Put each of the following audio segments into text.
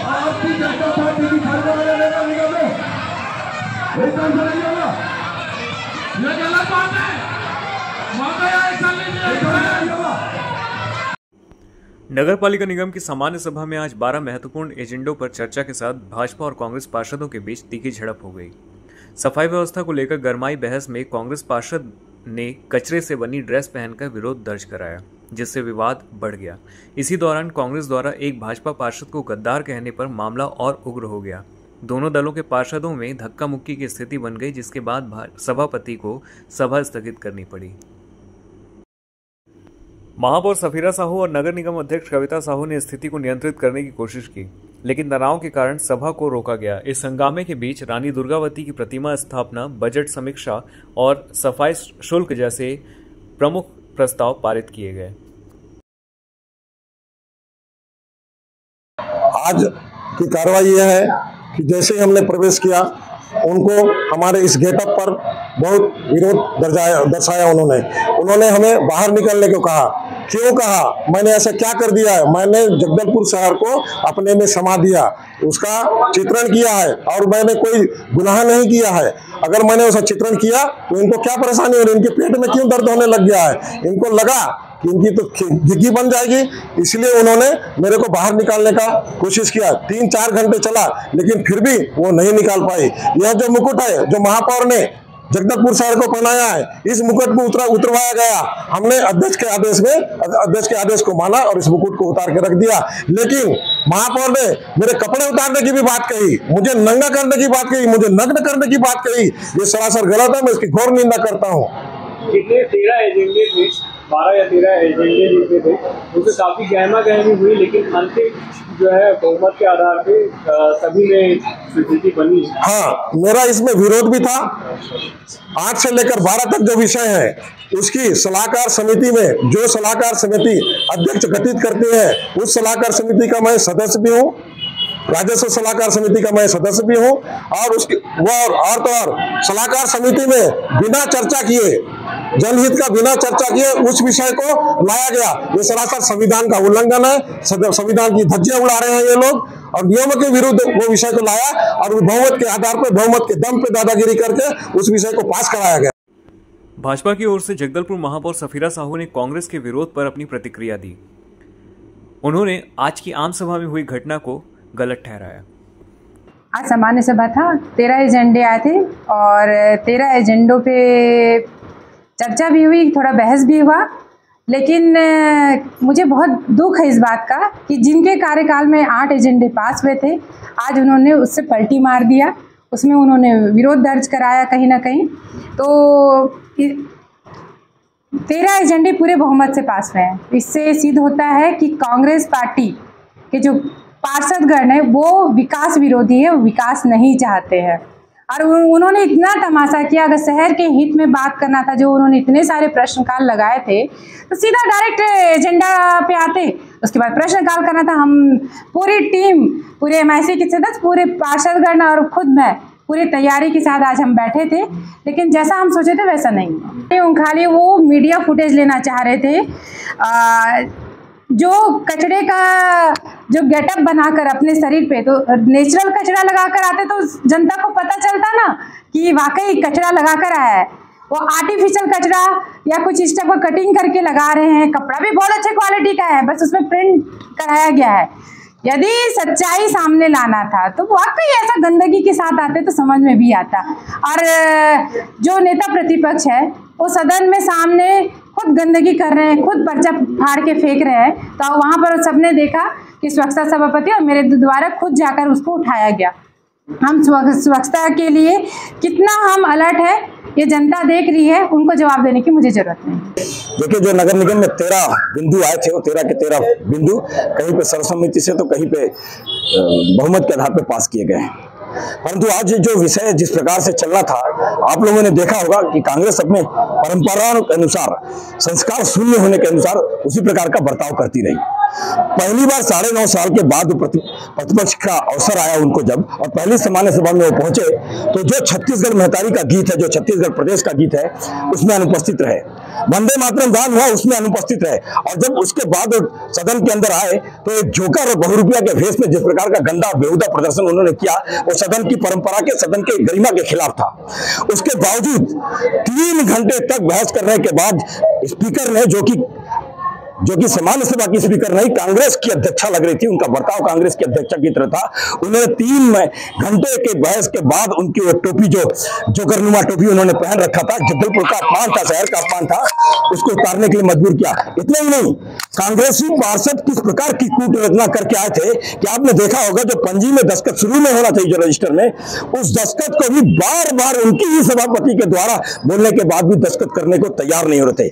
Bharatiya Janata party की खरीदने वाले नगर निगम में ये काम करेगा। ये गलत बात है। नगर पालिका निगम की सामान्य सभा में आज 12 महत्वपूर्ण एजेंडों पर चर्चा के साथ भाजपा और कांग्रेस पार्षदों के बीच तीखी झड़प हो गई। सफाई व्यवस्था को लेकर गरमाई बहस में कांग्रेस पार्षद ने कचरे से बनी ड्रेस पहनकर विरोध दर्ज कराया, जिससे विवाद बढ़ गया। इसी दौरान कांग्रेस द्वारा एक भाजपा पार्षद को गद्दार कहने पर मामला और उग्र हो गया। दोनों दलों के पार्षदों में धक्का मुक्की की स्थिति बन गई, जिसके बाद सभापति को सभा स्थगित करनी पड़ी। महापौर सफीरा साहू और नगर निगम अध्यक्ष कविता साहू ने स्थिति को नियंत्रित करने की कोशिश की, लेकिन तनाव के कारण सभा को रोका गया। इस हंगामे के बीच रानी दुर्गावती की प्रतिमा स्थापना, बजट समीक्षा और सफाई शुल्क जैसे प्रमुख प्रस्ताव पारित किए गए। आज की कार्रवाई यह है कि जैसे ही हमने प्रवेश किया, उनको हमारे इस गेटअप पर बहुत विरोध दर्शाया। उन्होंने हमें बाहर निकलने को कहा। क्यों कहा? मैंने ऐसा क्या कर दिया है? मैंने जगदलपुर शहर को अपने में समा दिया, उसका चित्रण किया है और मैंने कोई गुनाह नहीं किया है। अगर मैंने उसका चित्रण किया तो इनको क्या परेशानी हो रही है? इनके पेट में क्यों दर्द होने लग गया है? इनको लगा कि इनकी तो घिघी बन जाएगी, इसलिए उन्होंने मेरे को बाहर निकालने का कोशिश किया। 3-4 घंटे चला, लेकिन फिर भी वो नहीं निकाल पाई। यह जो मुकुट है, जो महापौर ने जगदलपुर शहर को पहनाया है, इस मुकुट को उतरवाया गया। हमने अध्यक्ष के आदेश को माना और इस मुकुट को उतार के रख दिया। लेकिन महापौर ने मेरे कपड़े उतारने की भी बात कही, मुझे नंगा करने की बात कही, मुझे नग्न करने की बात कही। ये सरासर गलत है, मैं इसकी घोर निंदा करता हूँ। कितने 13 एजेंडे थे, 12 या 13 एजेंडे जितने थे, उससे काफी गहमा गहमी हुई, लेकिन अंतिम जो है बहुमत के आधार पे सभी ने स्वीकृति बनी। हाँ, मेरा इसमें विरोध भी था। 8 से लेकर 12 तक जो विषय है, उसकी सलाहकार समिति में जो सलाहकार समिति अध्यक्ष गठित करते हैं, उस सलाहकार समिति का मैं सदस्य भी हूँ, राजस्व सलाहकार समिति का मैं सदस्य भी हूँ। और उसकी और सलाहकार समिति में बिना चर्चा किए, जनहित का बिना चर्चा किए उस विषय को लाया गया। ये सरासर संविधान का उल्लंघन है। संविधान की धज्जियां उड़ा रहे हैं ये लोग, और नियमों के विरुद्ध वो विषय को लाया और बहुमत के आधार पर, बहुमत के दम पे दादागिरी करके उस विषय को पास कराया गया। भाजपा की ओर से जगदलपुर महापौर सफीरा साहू ने कांग्रेस के विरोध पर अपनी प्रतिक्रिया दी। उन्होंने आज की आम सभा में हुई घटना को गलत ठहराया। आज सामान्य सभा था, 13 एजेंडे आए थे और 13 एजेंडों पे चर्चा भी हुई, थोड़ा बहस भी हुआ। लेकिन मुझे बहुत दुख है इस बात का कि जिनके कार्यकाल में 8 एजेंडे पास हुए थे, आज उन्होंने उससे पलटी मार दिया, उसमें उन्होंने विरोध दर्ज कराया कहीं ना कहीं। तो 13 एजेंडे पूरे बहुमत से पास हुए हैं। इससे सिद्ध होता है कि कांग्रेस पार्टी के जो पार्षदगण है वो विकास विरोधी है, विकास नहीं चाहते हैं। और उन्होंने इतना तमाशा किया। अगर शहर के हित में बात करना था, जो उन्होंने इतने सारे प्रश्नकाल लगाए थे, तो सीधा डायरेक्ट एजेंडा पे आते। उसके बाद प्रश्नकाल करना था। हम पूरी टीम, पूरे MIC के सदस्य, पूरे पार्षदगण और खुद मैं पूरी तैयारी के साथ आज हम बैठे थे, लेकिन जैसा हम सोचे थे वैसा नहीं। खाली वो मीडिया फुटेज लेना चाह रहे थे। जो कचरे का जो गेटअप बनाकर अपने शरीर पे, तो नेचुरल कचरा लगाकर आते तो जनता को पता चलता ना कि वाकई कचरा लगाकर आया है। वो आर्टिफिशियल कचरा या कुछ इस टाइप का कटिंग करके लगा रहे हैं। कपड़ा भी बहुत अच्छे क्वालिटी का है, बस उसमें प्रिंट कराया गया है। यदि सच्चाई सामने लाना था तो वाकई ऐसा गंदगी के साथ आते तो समझ में भी आता। और जो नेता प्रतिपक्ष है वो सदन में सामने खुद गंदगी कर रहे हैं, खुद पर्चा फाड़ के फेंक रहे हैं। तो वहाँ पर सबने देखा कि स्वच्छता सभापति और मेरे द्वारा खुद जाकर उसको उठाया गया। हम स्वच्छता के लिए कितना हम अलर्ट है ये जनता देख रही है, उनको जवाब देने की मुझे जरूरत नहीं। देखिए, जो नगर निगम में 13 बिंदु आए थे, वो 13 के 13 बिंदु कहीं पे सर्वसम्मति से तो कहीं पे बहुमत के आधार पर पास किए गए हैं। परंतु आज जो विषय जिस प्रकार से चलना था, आप लोगों ने देखा होगा कि कांग्रेस अपने परंपराओं के अनुसार, संस्कार शून्य होने के अनुसार उसी प्रकार का बर्ताव करती रही। पहली बार 9.5 साल के बाद प्रतिपक्ष का अवसर आया उनको जब, और पहली सामान्य सभा में वो पहुंचे, तो जो छत्तीसगढ़ महतारी का गीत है, जो छत्तीसगढ़ प्रदेश का गीत है, उसमें अनुपस्थित रहे। वंदे मातरम गान हुआ, उसमें अनुपस्थित रहे। और जब उसके बाद सदन के अंदर आए तो एक जोकर और बहुरूपिया के भेष में जिस प्रकार का गंदा बेहुदा प्रदर्शन उन्होंने किया, वो सदन की परंपरा के, सदन के गरिमा के खिलाफ था। उसके बावजूद 3 घंटे तक बहस करने के बाद स्पीकर ने, जो कि सामान्य सभा की स्पीकर नहीं, कांग्रेस की अध्यक्षा लग रही थी, उनका बर्ताव कांग्रेस की अध्यक्षा की तरह था, उन्होंने 3 घंटे के बहस के बाद उनकी वो टोपी, जो जोकरनुमा टोपी उन्होंने पहन रखा था, जगदलपुर का अपमान था, शहर का अपमान था, उसको उतारने के लिए मजबूर किया। इतना ही नहीं, कांग्रेसी पार्षद किस प्रकार की कूट रचना करके आए थे कि आपने देखा होगा, जो पंजी में दस्तखत शुरू में होना चाहिए, जो रजिस्टर में, उस दस्तखत को भी बार बार उनकी ही सभापति के द्वारा बोलने के बाद भी दस्तखत करने को तैयार नहीं हो रहे थे।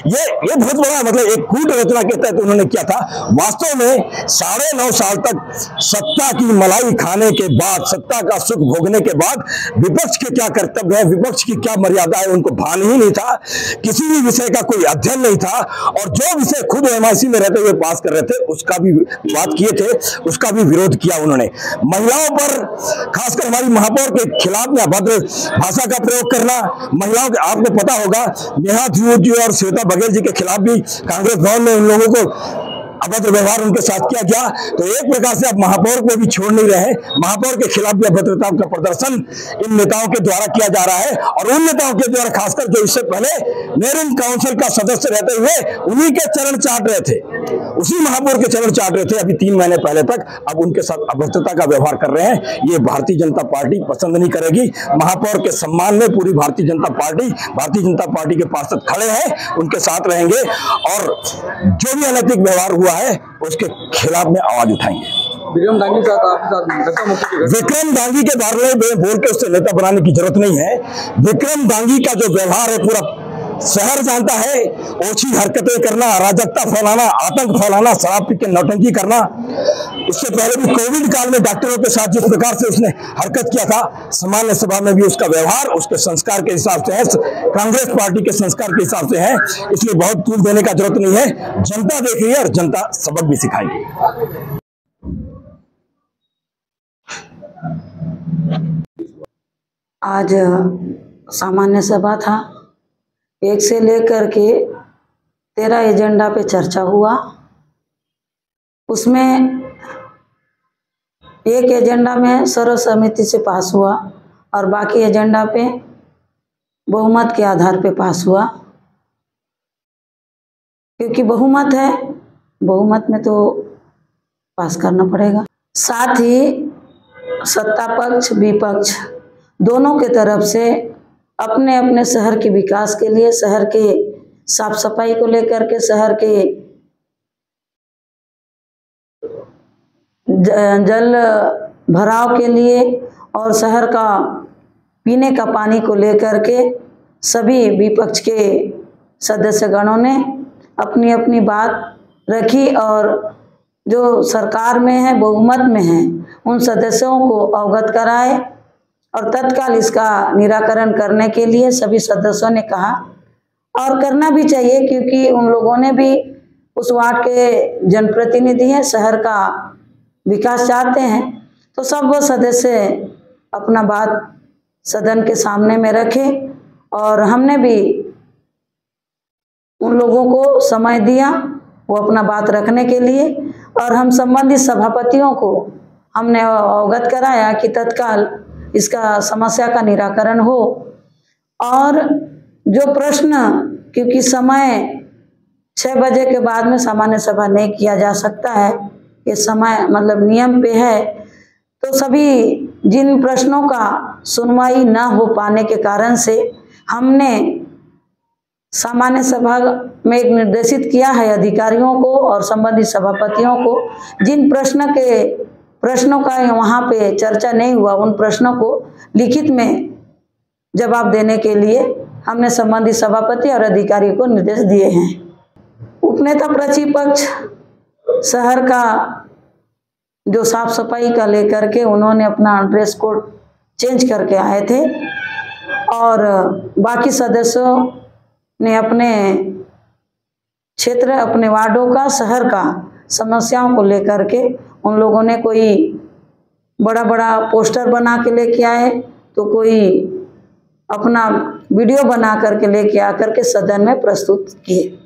ये बहुत बड़ा, मतलब एक कूट रचना के तहत उन्होंने किया था। वास्तव में 9.5 साल तक सत्ता की मलाई खाने के बाद, सत्ता का सुख भोगने के बाद विपक्ष के क्या कर्तव्य है, विपक्ष की क्या मर्यादा है, उनको भान ही नहीं था। किसी भी विषय का कोई अध्ययन नहीं था, और जो विषय खुद एमआईसी में रहते हुए पास कर रहे थे, उसका भी बात किए थे, उसका भी विरोध किया उन्होंने। महिलाओं पर, खासकर हमारी महापौर के खिलाफ में अभद्र भाषा का प्रयोग करना, महिलाओं के, आपको पता होगा नेहा ध्रुव जी और श्वेता बघेल जी के खिलाफ भी कांग्रेस भवन में उन लोगों को अभद्र व्यवहार उनके साथ किया गया। तो एक प्रकार से अब महापौर को भी छोड़ नहीं रहे, महापौर के खिलाफ भी अभद्रता का प्रदर्शन इन नेताओं के द्वारा किया जा रहा है, और उन नेताओं के द्वारा, खासकर जो इससे पहले मेयरिंग काउंसिल का सदस्य रहते हुए उन्हीं के चरण चाट रहे थे, उसी महापौर के चरण चाट रहे थे अभी 3 महीने पहले तक, अब उनके साथ अभद्रता का व्यवहार कर रहे हैं। ये भारतीय जनता पार्टी पसंद नहीं करेगी। महापौर के सम्मान में पूरी भारतीय जनता पार्टी के पार्षद खड़े हैं, उनके साथ रहेंगे, और जो भी अनैतिक व्यवहार हुआ है उसके खिलाफ में आवाज उठाएंगे। विक्रम दांगी विक्रम दांगी के बारे में बोल के उससे नेता बनाने की जरूरत नहीं है। विक्रम दांगी का जो व्यवहार है पूरा शहर जानता है। ओछी हरकतें करना, अराजकता फैलाना, आतंक फैलाना, शराब पी के नौटंकी करना। इससे पहले भी कोविड काल में डॉक्टरों के साथ जिस प्रकार से उसने हरकत किया था, सामान्य सभा में भी उसका व्यवहार उसके संस्कार के हिसाब से है, कांग्रेस पार्टी के संस्कार के हिसाब से है, इसलिए बहुत तूल देने का जरूरत नहीं है। जनता देख रही है और जनता सबक भी सिखाएगी। आज सामान्य सभा था, 1 से लेकर के 13 एजेंडा पे चर्चा हुआ। उसमें एक एजेंडा में सर्वसम्मति से पास हुआ और बाकी एजेंडा पे बहुमत के आधार पे पास हुआ। क्योंकि बहुमत है, बहुमत में तो पास करना पड़ेगा। साथ ही सत्ता पक्ष विपक्ष दोनों के तरफ से अपने अपने शहर के विकास के लिए, शहर के साफ सफाई को लेकर के, शहर के जल भराव के लिए और शहर का पीने का पानी को लेकर के सभी विपक्ष के सदस्यगणों ने अपनी अपनी बात रखी, और जो सरकार में है, बहुमत में है, उन सदस्यों को अवगत कराए और तत्काल इसका निराकरण करने के लिए सभी सदस्यों ने कहा, और करना भी चाहिए क्योंकि उन लोगों ने भी उस वार्ड के जनप्रतिनिधि हैं, शहर का विकास चाहते हैं। तो सब वो सदस्य अपना बात सदन के सामने में रखे और हमने भी उन लोगों को समय दिया वो अपना बात रखने के लिए, और हम संबंधित सभापतियों को हमने अवगत कराया कि तत्काल इसका समस्या का निराकरण हो। और जो प्रश्न, क्योंकि समय 6 बजे के बाद में सामान्य सभा नहीं किया जा सकता है, ये समय मतलब नियम पे है, तो सभी जिन प्रश्नों का सुनवाई ना हो पाने के कारण से हमने सामान्य सभा में एक निर्देशित किया है अधिकारियों को और संबंधित सभापतियों को, जिन प्रश्नों का वहाँ पे चर्चा नहीं हुआ, उन प्रश्नों को लिखित में जवाब देने के लिए हमने संबंधित सभापति और अधिकारी को निर्देश दिए हैं। उपनेता प्रतिपक्ष शहर का जो साफ सफाई का लेकर के उन्होंने अपना ड्रेस कोड चेंज करके आए थे, और बाकी सदस्यों ने अपने क्षेत्र, अपने वार्डों का, शहर का समस्याओं को लेकर के उन लोगों ने कोई बड़ा बड़ा पोस्टर बना के लेके आए, तो कोई अपना वीडियो बना करके लेके आकर के सदन में प्रस्तुत किए।